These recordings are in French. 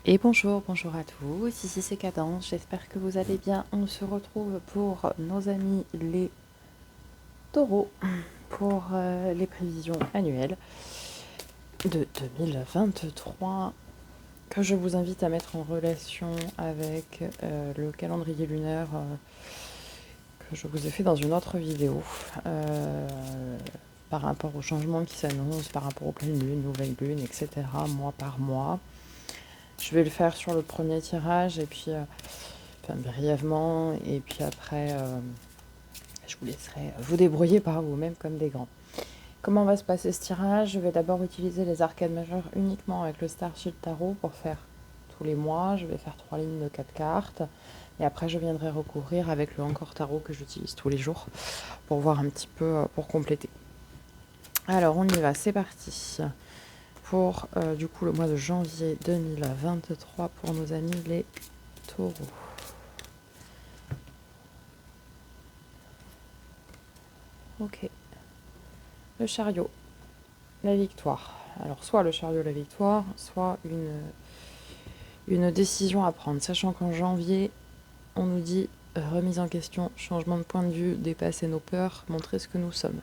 Et bonjour, bonjour à tous, ici c'est Cadence, j'espère que vous allez bien. On se retrouve pour nos amis les taureaux, pour les prévisions annuelles de 2023, que je vous invite à mettre en relation avec le calendrier lunaire que je vous ai fait dans une autre vidéo, par rapport aux changements qui s'annoncent, par rapport aux pleines lunes, nouvelles lunes, etc., mois par mois. Je vais le faire sur le premier tirage et puis brièvement, et puis après je vous laisserai vous débrouiller par vous-même comme des grands. Comment va se passer ce tirage? Je vais d'abord utiliser les arcades majeures uniquement avec le Starshield Tarot pour faire tous les mois. Je vais faire 3 lignes de 4 cartes et après je viendrai recouvrir avec le Encore Tarot que j'utilise tous les jours pour voir un petit peu, pour compléter. Alors on y va, c'est parti pour du coup le mois de janvier 2023 pour nos amis les taureaux. Ok. Le chariot, la victoire. Alors soit le chariot, la victoire, soit une décision à prendre. Sachant qu'en janvier, on nous dit remise en question, changement de point de vue, dépasser nos peurs, montrer ce que nous sommes.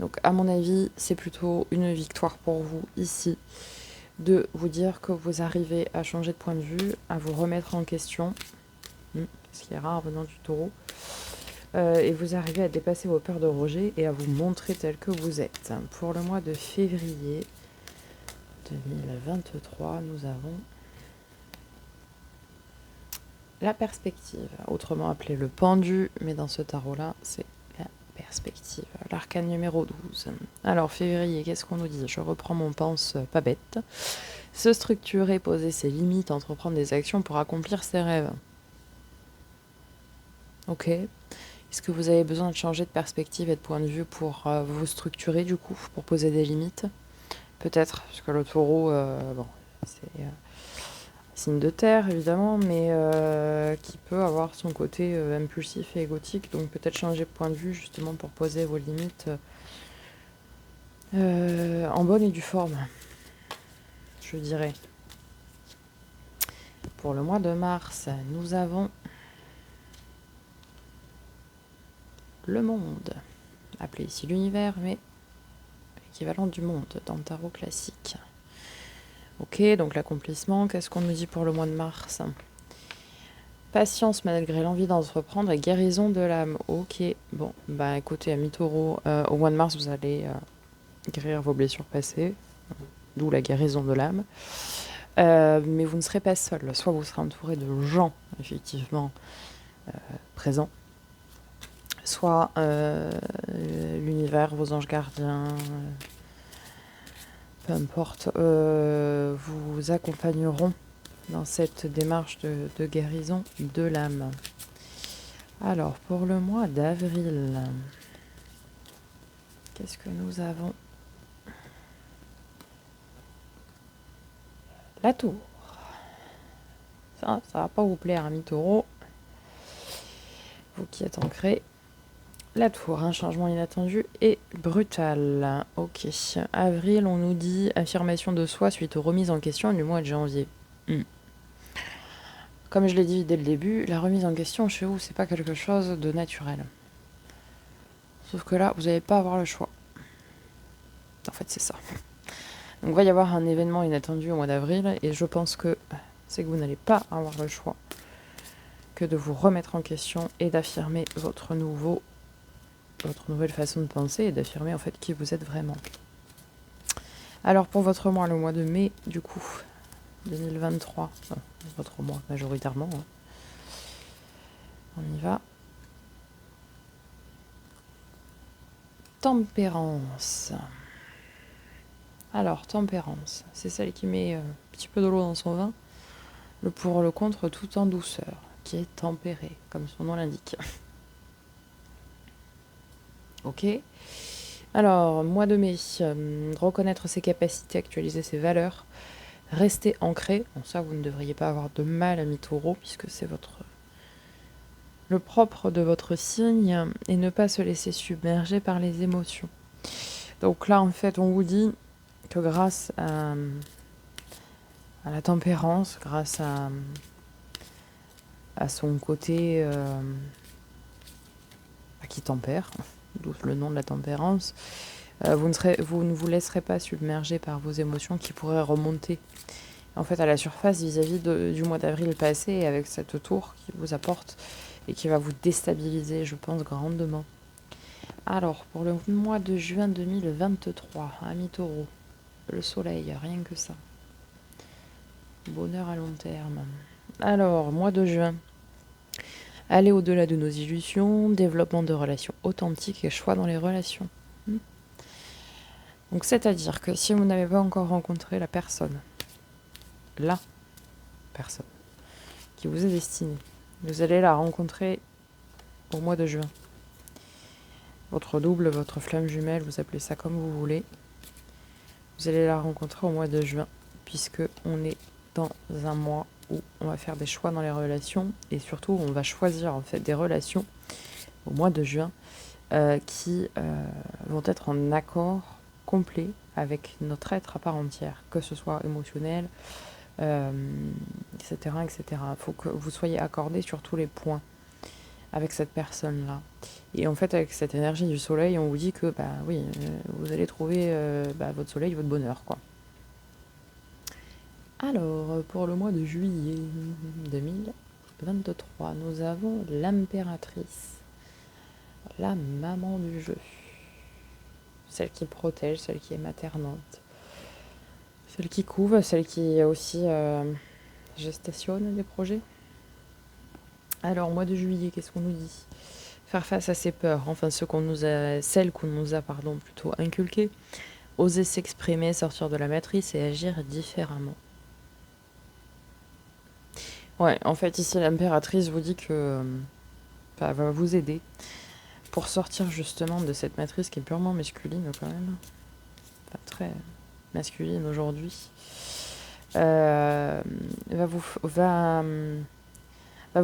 Donc à mon avis, c'est plutôt une victoire pour vous ici, de vous dire que vous arrivez à changer de point de vue, à vous remettre en question, ce qui est rare venant du taureau, et vous arrivez à dépasser vos peurs de rejet et à vous montrer tel que vous êtes. Pour le mois de février 2023, nous avons la perspective, autrement appelé le pendu, mais dans ce tarot-là, c'est la perspective. L'arcane numéro 12. Alors, février, qu'est-ce qu'on nous dit? Je reprends mon pense pas bête. Se structurer, poser ses limites, entreprendre des actions pour accomplir ses rêves. Ok. Est-ce que vous avez besoin de changer de perspective et de point de vue pour vous structurer, du coup, pour poser des limites? Peut-être, parce que le taureau, bon, c'est signe de terre, évidemment, mais qui peut avoir son côté impulsif et égotique. Donc peut-être changer de point de vue, justement, pour poser vos limites en bonne et due forme, je dirais. Pour le mois de mars, nous avons le monde, appelé ici l'univers, mais équivalent du monde dans le tarot classique. Ok, donc l'accomplissement, qu'est-ce qu'on nous dit pour le mois de mars? Patience malgré l'envie d'entreprendre et guérison de l'âme. Ok, bon, bah écoutez, amis taureaux, au mois de mars, vous allez guérir vos blessures passées, d'où la guérison de l'âme. Mais vous ne serez pas seul. Soit vous serez entouré de gens, effectivement, présents, soit l'univers, vos anges gardiens, peu importe, vous accompagneront dans cette démarche de guérison de l'âme. Alors, pour le mois d'avril, qu'est-ce que nous avons? La tour. Ça va pas vous plaire, ami taureau. Vous qui êtes ancré. La tour, un changement inattendu et brutal. Ok. Avril, on nous dit affirmation de soi suite aux remises en question du mois de janvier. Comme je l'ai dit dès le début, la remise en question chez vous, c'est pas quelque chose de naturel. Sauf que là, vous n'allez pas avoir le choix. En fait, c'est ça. Donc, il va y avoir un événement inattendu au mois d'avril, et je pense que c'est que vous n'allez pas avoir le choix que de vous remettre en question et d'affirmer votre nouvelle façon de penser et d'affirmer en fait qui vous êtes vraiment. Alors pour votre mois, le mois de mai, du coup, 2023, votre mois majoritairement, on y va. Tempérance. Alors, tempérance, c'est celle qui met un petit peu de l'eau dans son vin, le pour, le contre, tout en douceur, qui est tempérée, comme son nom l'indique. Ok. Alors, mois de mai, reconnaître ses capacités, actualiser ses valeurs, rester ancré. Bon, ça, vous ne devriez pas avoir de mal, ami taureau, puisque c'est le propre de votre signe, et ne pas se laisser submerger par les émotions. Donc là, en fait, on vous dit que grâce à la tempérance grâce à son côté qui tempère, d'où le nom de la tempérance. Vous ne vous laisserez pas submerger par vos émotions qui pourraient remonter en fait à la surface vis-à-vis du mois d'avril passé, avec cette tour qui vous apporte et qui va vous déstabiliser, je pense, grandement. Alors, pour le mois de juin 2023, ami Taureau, le soleil, rien que ça. Bonheur à long terme. Alors, mois de juin. Aller au-delà de nos illusions, développement de relations authentiques et choix dans les relations. Donc, c'est-à-dire que si vous n'avez pas encore rencontré la personne qui vous est destinée, vous allez la rencontrer au mois de juin. Votre double, votre flamme jumelle, vous appelez ça comme vous voulez. Vous allez la rencontrer au mois de juin, puisque on est dans un mois où on va faire des choix dans les relations, et surtout on va choisir en fait des relations au mois de juin qui vont être en accord complet avec notre être à part entière, que ce soit émotionnel, etc., etc. Il faut que vous soyez accordés sur tous les points avec cette personne-là. Et en fait, avec cette énergie du soleil, on vous dit que, oui, vous allez trouver votre soleil, votre bonheur, quoi. Alors, pour le mois de juillet 2023, nous avons l'impératrice, la maman du jeu, celle qui protège, celle qui est maternante, celle qui couve, celle qui aussi gestationne des projets. Alors, mois de juillet, qu'est-ce qu'on nous dit ? Faire face à ses peurs, enfin celles qu'on nous a plutôt inculquées, oser s'exprimer, sortir de la matrice et agir différemment. Ouais, en fait ici l'impératrice vous dit que va vous aider pour sortir justement de cette matrice qui est purement masculine quand même, enfin, très masculine aujourd'hui. Va vous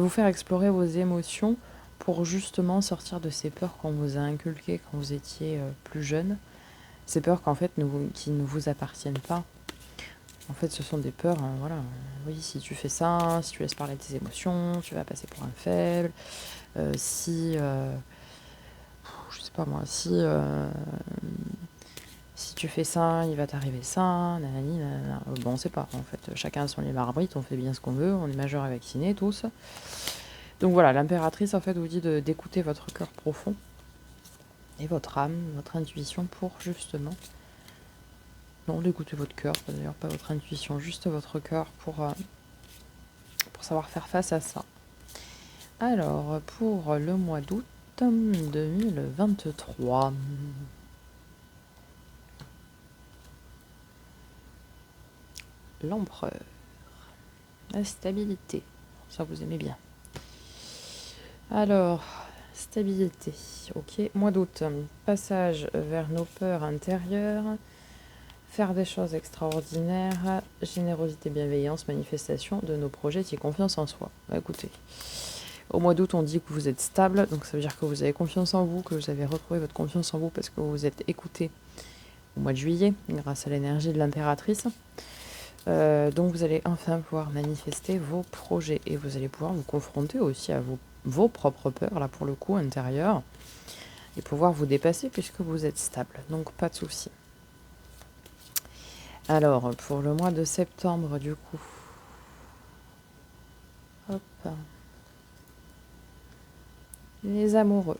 faire explorer vos émotions pour justement sortir de ces peurs qu'on vous a inculquées quand vous étiez plus jeune. Ces peurs qu'en fait qui ne vous appartiennent pas. En fait, ce sont des peurs, voilà. Oui, si tu fais ça, si tu laisses parler de tes émotions, tu vas passer pour un faible. Je sais pas moi, si tu fais ça, il va t'arriver ça, nanani, nanana. Bon, on sait pas, en fait. Chacun a son libre arbitre, on fait bien ce qu'on veut, on est majeur et vacciné, tous. Donc voilà, l'impératrice, en fait, vous dit d'écouter votre cœur profond et votre âme, votre intuition pour justement... Non, d'écouter votre cœur, d'ailleurs pas votre intuition, juste votre cœur pour savoir faire face à ça. Alors, pour le mois d'août 2023... L'empereur. La stabilité. Ça, vous aimez bien. Alors, stabilité. Ok. Mois d'août. Passage vers nos peurs intérieures. Faire des choses extraordinaires. Générosité, bienveillance, manifestation de nos projets et confiance en soi. Écoutez, au mois d'août, on dit que vous êtes stable. Donc, ça veut dire que vous avez confiance en vous, que vous avez retrouvé votre confiance en vous parce que vous vous êtes écouté au mois de juillet grâce à l'énergie de l'impératrice. Donc vous allez enfin pouvoir manifester vos projets et vous allez pouvoir vous confronter aussi à vos propres peurs, là pour le coup, intérieures, et pouvoir vous dépasser puisque vous êtes stable, donc pas de souci. Alors, pour le mois de septembre, du coup, hop, les amoureux.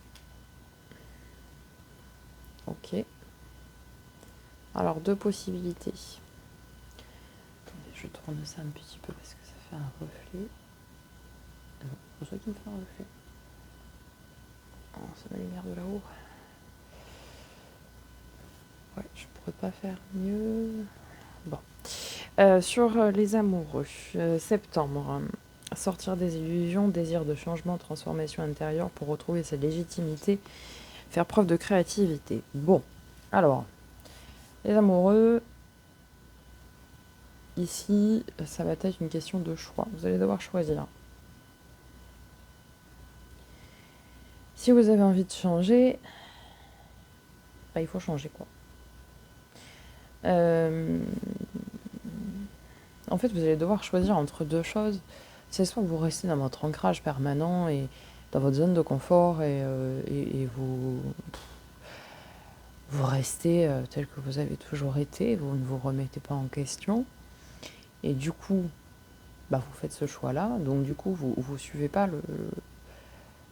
Ok. Alors, deux possibilités. Je tourne ça un petit peu parce que ça fait un reflet. C'est ça qui me fait un reflet. Oh, c'est ma lumière de là-haut. Ouais, je pourrais pas faire mieux. Bon. Sur les amoureux, septembre. Sortir des illusions, désir de changement, transformation intérieure pour retrouver sa légitimité, faire preuve de créativité. Bon, alors, les amoureux... Ici, ça va être une question de choix. Vous allez devoir choisir. Si vous avez envie de changer, il faut changer quoi. en fait, vous allez devoir choisir entre deux choses. C'est soit vous restez dans votre ancrage permanent et dans votre zone de confort et vous restez tel que vous avez toujours été, vous ne vous remettez pas en question. Et du coup, vous faites ce choix-là. Donc du coup, vous suivez pas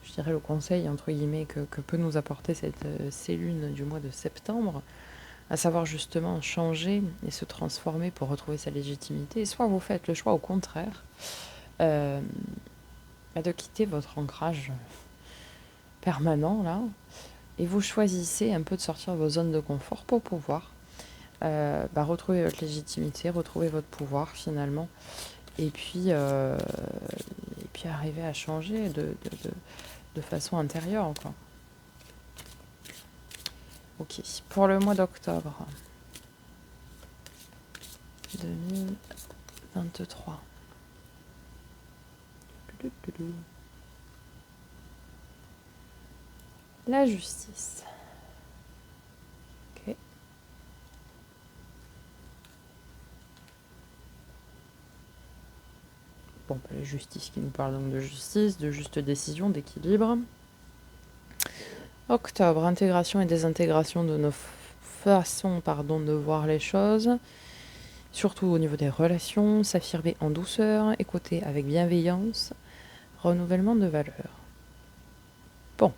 je dirais le conseil, entre guillemets, que peut nous apporter ces lunes du mois de septembre, à savoir justement changer et se transformer pour retrouver sa légitimité. Soit vous faites le choix au contraire de quitter votre ancrage permanent là, et vous choisissez un peu de sortir de vos zones de confort pour pouvoir retrouver votre légitimité, retrouver votre pouvoir finalement, et puis arriver à changer de façon intérieure, quoi. Ok, pour le mois d'octobre 2023. La justice. Ok. Bon, la justice qui nous parle donc de justice, de juste décision, d'équilibre. Octobre, intégration et désintégration de nos façons de voir les choses, surtout au niveau des relations, s'affirmer en douceur, écouter avec bienveillance, renouvellement de valeurs. Bon.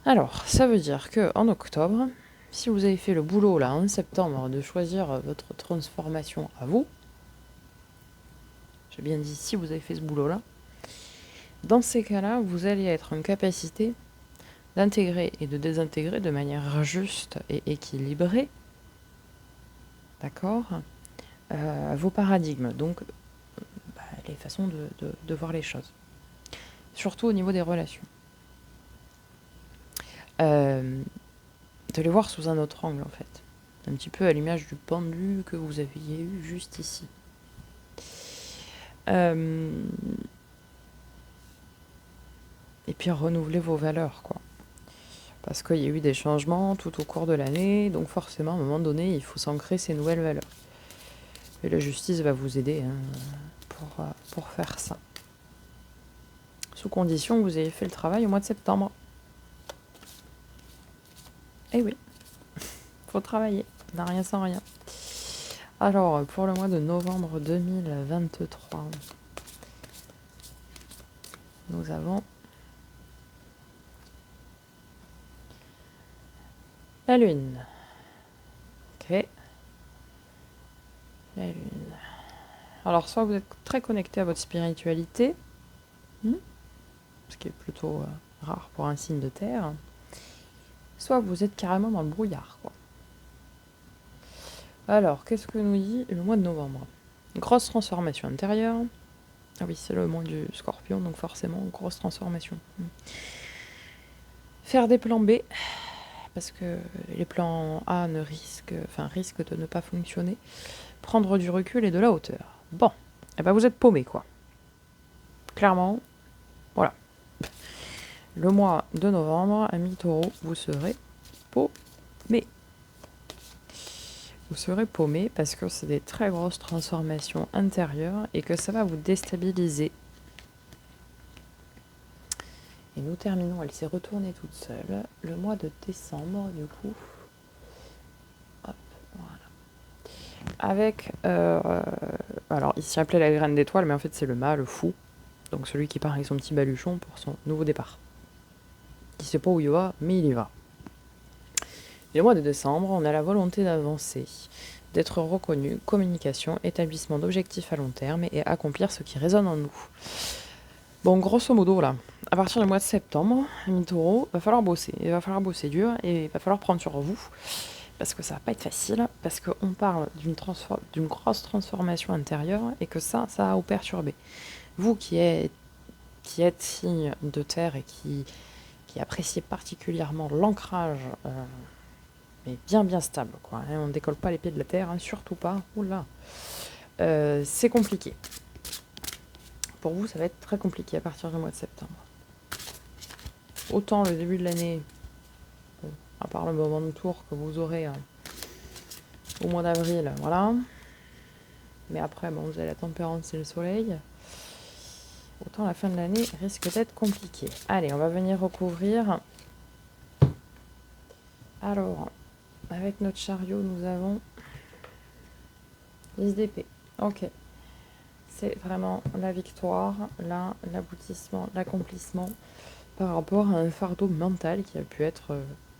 Alors, ça veut dire que en octobre, si vous avez fait le boulot là en septembre de choisir votre transformation à vous, j'ai bien dit si vous avez fait ce boulot là, dans ces cas-là, vous allez être en capacité d'intégrer et de désintégrer de manière juste et équilibrée, d'accord, vos paradigmes, donc les façons de voir les choses, surtout au niveau des relations. De les voir sous un autre angle en fait, un petit peu à l'image du pendu que vous aviez eu juste ici. Et puis renouveler vos valeurs, quoi. Parce qu'il y a eu des changements tout au cours de l'année, donc forcément, à un moment donné, il faut s'ancrer ces nouvelles valeurs. Et la justice va vous aider pour faire ça. Sous condition que vous ayez fait le travail au mois de septembre. Eh oui, faut travailler, on n'a rien sans rien. Alors, pour le mois de novembre 2023, nous avons la Lune. Ok. La Lune. Alors, soit vous êtes très connecté à votre spiritualité, ce qui est plutôt rare pour un signe de terre, soit vous êtes carrément dans le brouillard, quoi. Alors, qu'est-ce que nous dit le mois de novembre? Grosse transformation intérieure. Ah oui, c'est le mois du Scorpion, donc forcément, grosse transformation. Faire des plans B, parce que les plans A risquent de ne pas fonctionner. Prendre du recul et de la hauteur. Bon, vous êtes paumé, quoi. Clairement, voilà. Le mois de novembre, ami Taureau, vous serez paumé. Vous serez paumé parce que c'est des très grosses transformations intérieures et que ça va vous déstabiliser. Et nous terminons, elle s'est retournée toute seule, le mois de décembre, du coup. Hop, voilà. Avec, alors il s'y appelait la graine d'étoile, mais en fait c'est le mâle fou. Donc celui qui part avec son petit baluchon pour son nouveau départ. Il ne sait pas où il va, mais il y va. Et le mois de décembre, on a la volonté d'avancer, d'être reconnu, communication, établissement d'objectifs à long terme et accomplir ce qui résonne en nous. Bon, grosso modo, là, à partir du mois de septembre, ami Taureau, va falloir bosser. Il va falloir bosser dur et il va falloir prendre sur vous. Parce que ça va pas être facile, parce qu'on parle d'une grosse transformation intérieure et que ça va vous perturber. Vous qui êtes signe de terre et qui appréciez particulièrement l'ancrage, mais bien stable, quoi. Hein, on ne décolle pas les pieds de la terre, hein, surtout pas. Oula, c'est compliqué. Pour vous, ça va être très compliqué à partir du mois de septembre. Autant le début de l'année, à part le moment de tour que vous aurez au mois d'avril, voilà. Mais après, bon, vous avez la tempérance et le soleil. Autant la fin de l'année risque d'être compliquée. Allez, on va venir recouvrir. Alors, avec notre chariot, nous avons 10 d'épée. Ok. C'est vraiment la victoire, là, l'aboutissement, l'accomplissement par rapport à un fardeau mental qui a pu être,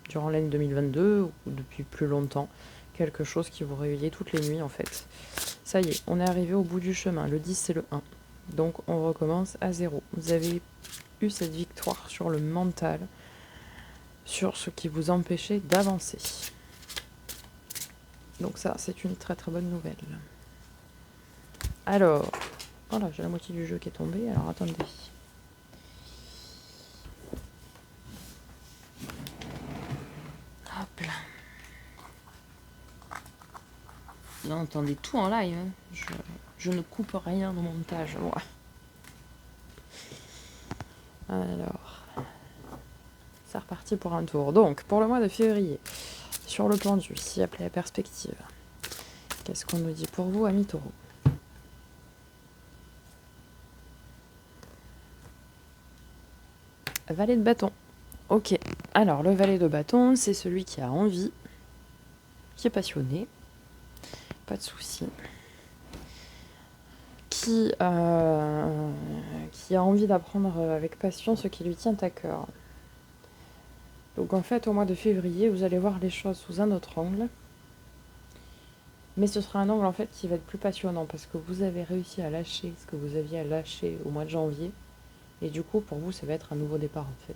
durant l'année 2022 ou depuis plus longtemps, quelque chose qui vous réveillait toutes les nuits en fait. Ça y est, on est arrivé au bout du chemin. Le 10, c'est le 1. Donc on recommence à 0. Vous avez eu cette victoire sur le mental, sur ce qui vous empêchait d'avancer. Donc ça, c'est une très très bonne nouvelle. Alors, oh là, j'ai la moitié du jeu qui est tombée. Alors attendez. Hop là. Vous entendez tout en live. Hein. Je ne coupe rien au montage, moi. Alors, c'est reparti pour un tour. Donc, pour le mois de février, sur le pendu, si appelé la perspective, qu'est-ce qu'on nous dit pour vous, amis taureaux? Valet de bâton. Ok. Alors, le valet de bâton, c'est celui qui a envie, qui est passionné, pas de souci, qui a envie d'apprendre avec passion ce qui lui tient à cœur. Donc en fait, au mois de février, vous allez voir les choses sous un autre angle. Mais ce sera un angle en fait qui va être plus passionnant parce que vous avez réussi à lâcher ce que vous aviez à lâcher au mois de janvier. Et du coup, pour vous, ça va être un nouveau départ en fait.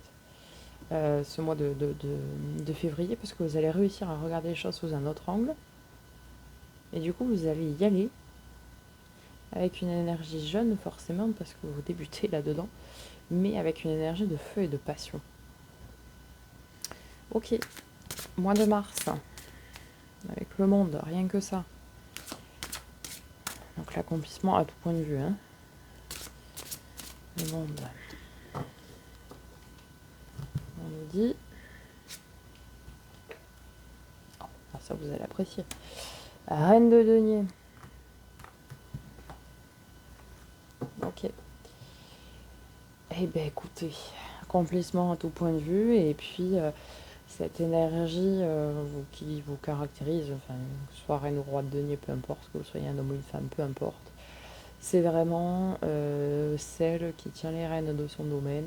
Ce mois de février, parce que vous allez réussir à regarder les choses sous un autre angle. Et du coup, vous allez y aller avec une énergie jeune forcément parce que vous débutez là-dedans, mais avec une énergie de feu et de passion. Ok, mois de mars, avec le monde, rien que ça. Donc l'accomplissement à tout point de vue. Hein. Le monde. On nous dit... Oh, ça vous allez apprécier. Reine de denier. Ok. Eh bien écoutez, accomplissement à tout point de vue et puis... cette énergie qui vous caractérise, enfin, que ce soit reine ou roi de denier, peu importe, que vous soyez un homme ou une femme, peu importe, c'est vraiment celle qui tient les rênes de son domaine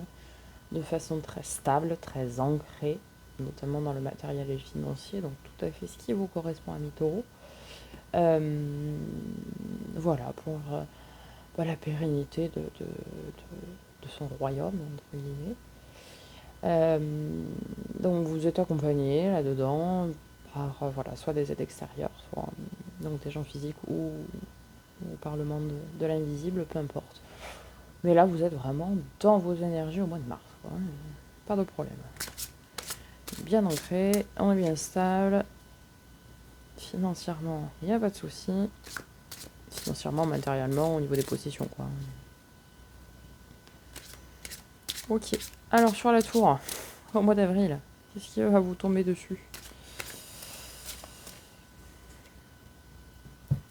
de façon très stable, très ancrée, notamment dans le matériel et le financier, donc tout à fait ce qui vous correspond à mi-taureau. Voilà, pour la pérennité de son royaume, entre guillemets. Donc vous êtes accompagné là-dedans par voilà, soit des aides extérieures, soit donc des gens physiques ou par le monde de l'invisible, peu importe. Mais là, vous êtes vraiment dans vos énergies au mois de mars. Quoi. Pas de problème. Bien ancré, on est bien stable. Financièrement, il n'y a pas de souci. Financièrement, matériellement, au niveau des possessions. Quoi. Ok. Alors, sur la tour, au mois d'avril, qu'est-ce qui va vous tomber dessus?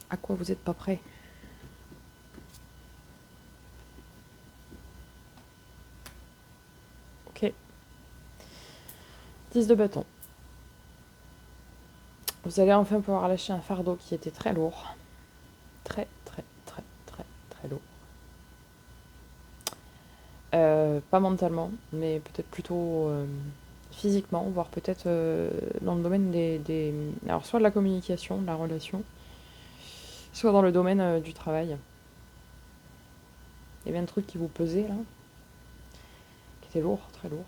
À quoi vous n'êtes pas prêt? Ok. 10 de bâton. Vous allez enfin pouvoir lâcher un fardeau qui était très lourd. Très, très, très, très, très lourd. Pas mentalement, mais peut-être plutôt physiquement, voire peut-être dans le domaine des... Alors, soit de la communication, de la relation, soit dans le domaine du travail. Il y avait un truc qui vous pesait, là, qui était lourd, très lourd.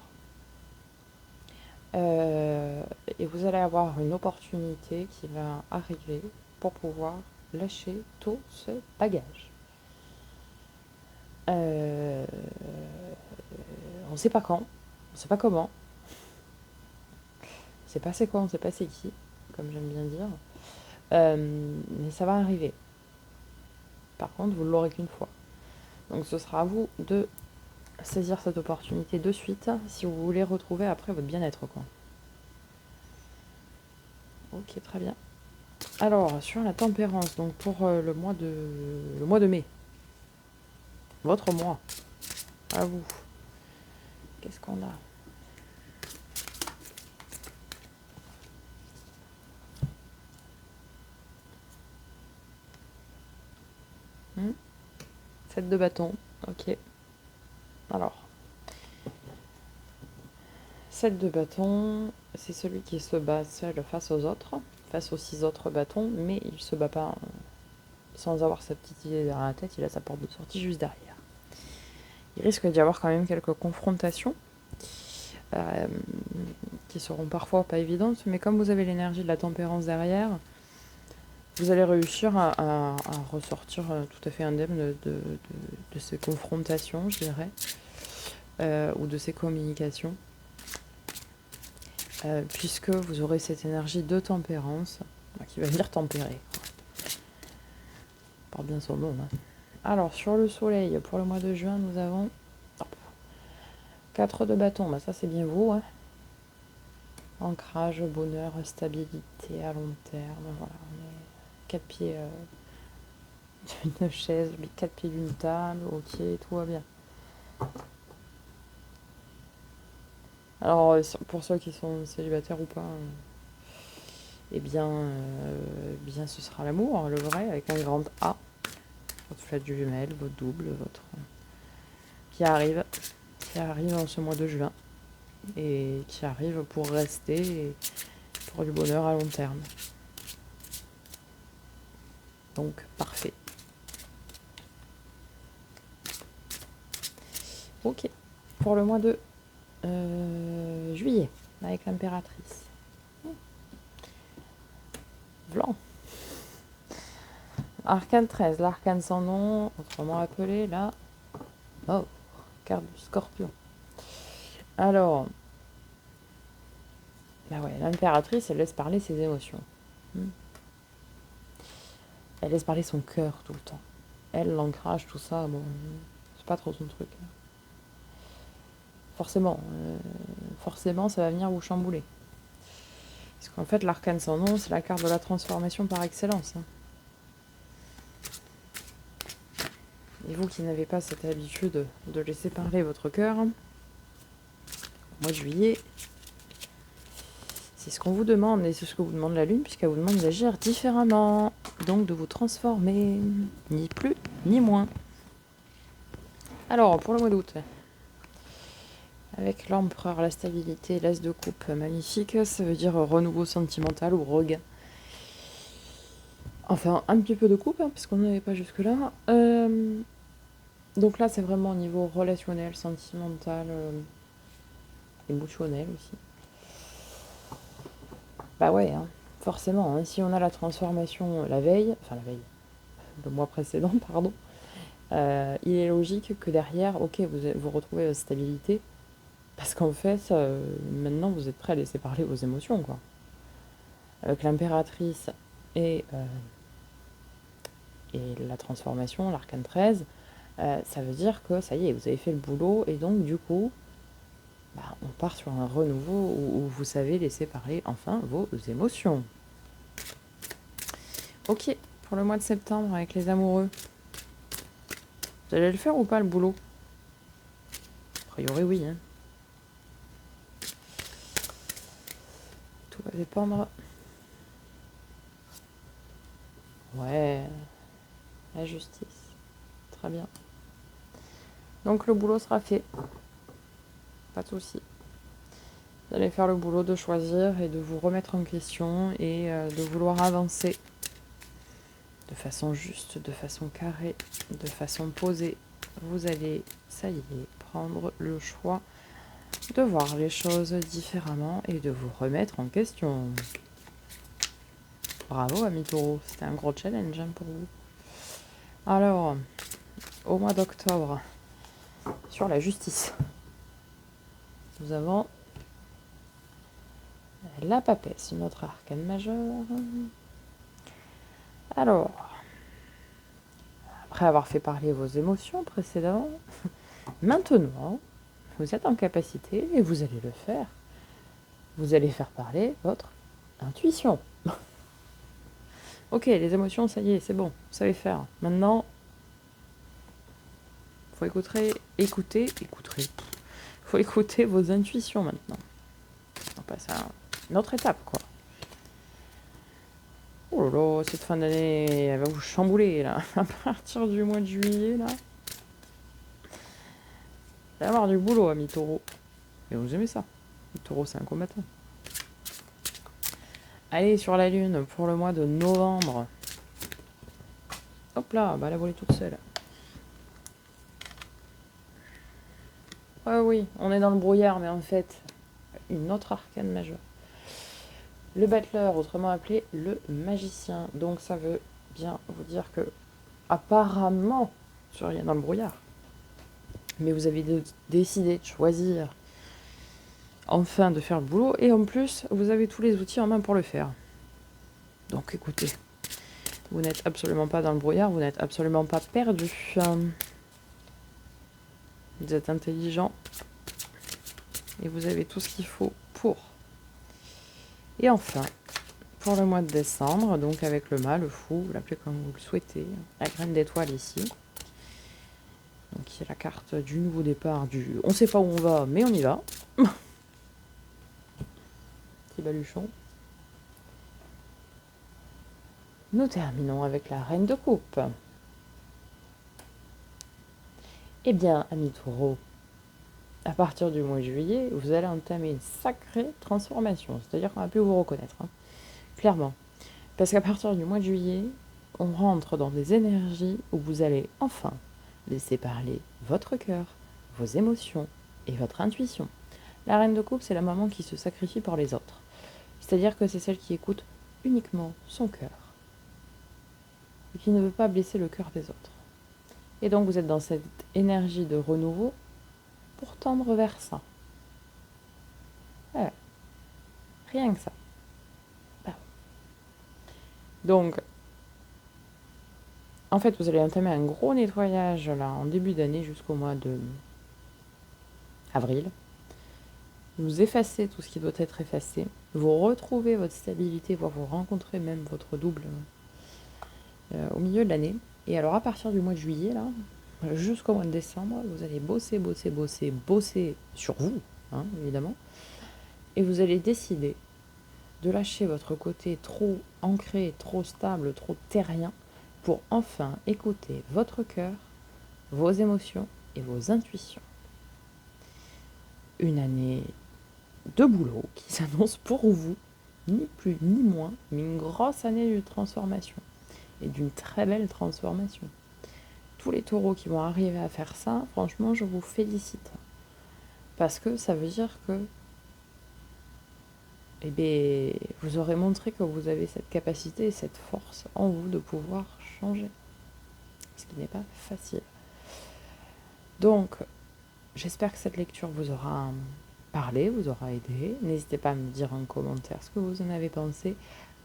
Et vous allez avoir une opportunité qui va arriver pour pouvoir lâcher tout ce bagage. On ne sait pas quand, on ne sait pas comment, on ne sait pas c'est quoi, on ne sait pas c'est qui, comme j'aime bien dire, mais ça va arriver. Par contre, vous ne l'aurez qu'une fois. Donc ce sera à vous de saisir cette opportunité de suite si vous voulez retrouver après votre bien-être, quoi. Ok, très bien. Alors, sur la tempérance, donc pour le mois de mai, votre mois, à vous, qu'est-ce qu'on a? Hmm 7 de bâton, ok. Alors, 7 de bâton, c'est celui qui se bat seul face aux autres, face aux 6 autres bâtons, mais il se bat pas sans avoir sa petite idée derrière la tête, il a sa porte de sortie juste derrière. Il risque d'y avoir quand même quelques confrontations qui seront parfois pas évidentes, mais comme vous avez l'énergie de la tempérance derrière, vous allez réussir à ressortir tout à fait indemne de ces confrontations, je dirais, ou de ces communications, puisque vous aurez cette énergie de tempérance qui va venir tempérer. Par bien son nom. Hein. Alors, sur le soleil, pour le mois de juin, nous avons 4 de bâton. Bah, ça, c'est bien vous. Hein. Ancrage, bonheur, stabilité à long terme. Voilà, on est 4 pieds d'une chaise, 4 pieds d'une table. Ok, tout va bien. Alors, pour ceux qui sont célibataires ou pas, eh bien, bien, ce sera l'amour, le vrai, avec un grand A. Votre flatte jumelle, votre double, votre qui arrive en ce mois de juin et qui arrive pour rester et pour du bonheur à long terme. Donc, parfait. Ok. Pour le mois de juillet, avec l'impératrice. Blanc. Arcane 13, l'arcane sans nom, autrement appelé la... Oh, carte du scorpion. Alors, bah ouais, l'impératrice, elle laisse parler ses émotions. Elle laisse parler son cœur tout le temps. Elle, l'ancrage, tout ça, bon, c'est pas trop son truc. Forcément, ça va venir vous chambouler. Parce qu'en fait, l'arcane sans nom, c'est la carte de la transformation par excellence. Hein. Et vous qui n'avez pas cette habitude de laisser parler votre cœur, au mois de juillet, c'est ce qu'on vous demande et c'est ce que vous demande la Lune, puisqu'elle vous demande d'agir différemment. Donc de vous transformer, ni plus ni moins. Alors, pour le mois d'août, avec l'empereur, la stabilité, l'as de coupe magnifique, ça veut dire renouveau sentimental ou regain. Enfin, un petit peu de coupe, hein, parce qu'on n'avait pas jusque-là. Donc là, c'est vraiment au niveau relationnel, sentimental, émotionnel aussi. Bah ouais, hein, forcément. Hein, si on a la transformation la veille, le mois précédent, pardon, il est logique que derrière, ok, vous retrouvez votre stabilité, parce qu'en fait, maintenant, vous êtes prêt à laisser parler vos émotions, quoi. Avec l'impératrice et la transformation, l'arcane 13, ça veut dire que ça y est, vous avez fait le boulot, et donc du coup, on part sur un renouveau où vous savez laisser parler enfin vos émotions. Ok, pour le mois de septembre avec les amoureux, vous allez le faire ou pas le boulot? A priori oui. Hein. Tout va dépendre. Ouais, la justice. Très bien. Donc le boulot sera fait. Pas de souci. Vous allez faire le boulot de choisir et de vous remettre en question et de vouloir avancer de façon juste, de façon carrée, de façon posée. Vous allez, ça y est, prendre le choix de voir les choses différemment et de vous remettre en question. Bravo, ami Taureau, c'était un gros challenge hein, pour vous. Alors, au mois d'octobre, sur la justice, nous avons la papesse, notre arcane majeur. Alors, après avoir fait parler vos émotions précédemment, maintenant, vous êtes en capacité, et vous allez le faire, vous allez faire parler votre intuition. Ok, les émotions, ça y est, c'est bon, vous savez faire. Maintenant, faut faut écouter vos intuitions maintenant. On passe à une autre étape, quoi. Oh là là, cette fin d'année, elle va vous chambouler, là. À partir du mois de juillet, là. Il va y avoir du boulot, amis taureaux. Et vous aimez ça. Le taureau, c'est un combattant. Allez, sur la lune, pour le mois de novembre. Hop là, bah la volée toute seule. Ah oui, on est dans le brouillard, mais en fait, une autre arcane majeure. Le battleur, autrement appelé le magicien. Donc ça veut bien vous dire que, apparemment, vous seriez dans le brouillard. Mais vous avez décidé de choisir enfin de faire le boulot. Et en plus, vous avez tous les outils en main pour le faire. Donc écoutez, vous n'êtes absolument pas dans le brouillard, vous n'êtes absolument pas perdu. Vous êtes intelligent. Et vous avez tout ce qu'il faut pour. Et enfin, pour le mois de décembre, donc avec le mât, le fou, vous l'appelez comme vous le souhaitez, la graine d'étoile ici. Donc il y a la carte du nouveau départ, du on sait pas où on va, mais on y va. Petit baluchon. Nous terminons avec la reine de coupe. Eh bien, amis taureaux, à partir du mois de juillet, vous allez entamer une sacrée transformation. C'est-à-dire qu'on va plus vous reconnaître, hein, clairement. Parce qu'à partir du mois de juillet, on rentre dans des énergies où vous allez enfin laisser parler votre cœur, vos émotions et votre intuition. La reine de coupe, c'est la maman qui se sacrifie pour les autres. C'est-à-dire que c'est celle qui écoute uniquement son cœur et qui ne veut pas blesser le cœur des autres. Et donc vous êtes dans cette énergie de renouveau pour tendre vers ça. Ouais, rien que ça. Donc, en fait, vous allez entamer un gros nettoyage là en début d'année jusqu'au mois de avril. Vous effacez tout ce qui doit être effacé. Vous retrouvez votre stabilité, voire vous rencontrez même votre double au milieu de l'année. Et alors à partir du mois de juillet, là, jusqu'au mois de décembre, vous allez bosser sur vous, hein, évidemment. Et vous allez décider de lâcher votre côté trop ancré, trop stable, trop terrien, pour enfin écouter votre cœur, vos émotions et vos intuitions. Une année de boulot qui s'annonce pour vous, ni plus ni moins, mais une grosse année de transformation. Et d'une très belle transformation. Tous les taureaux qui vont arriver à faire ça, franchement, je vous félicite. Parce que ça veut dire que eh bien, vous aurez montré que vous avez cette capacité et cette force en vous de pouvoir changer. Ce qui n'est pas facile. Donc, j'espère que cette lecture vous aura parlé, vous aura aidé. N'hésitez pas à me dire en commentaire ce que vous en avez pensé.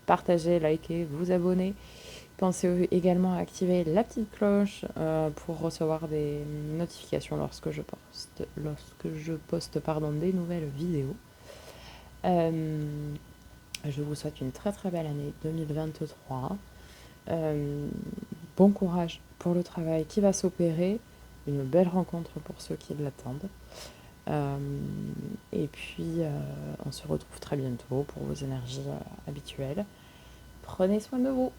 Partagez, likez, vous abonnez. Pensez également à activer la petite cloche pour recevoir des notifications lorsque je poste des nouvelles vidéos. Je vous souhaite une très très belle année 2023. Bon courage pour le travail qui va s'opérer. Une belle rencontre pour ceux qui l'attendent. Et puis, on se retrouve très bientôt pour vos énergies habituelles. Prenez soin de vous.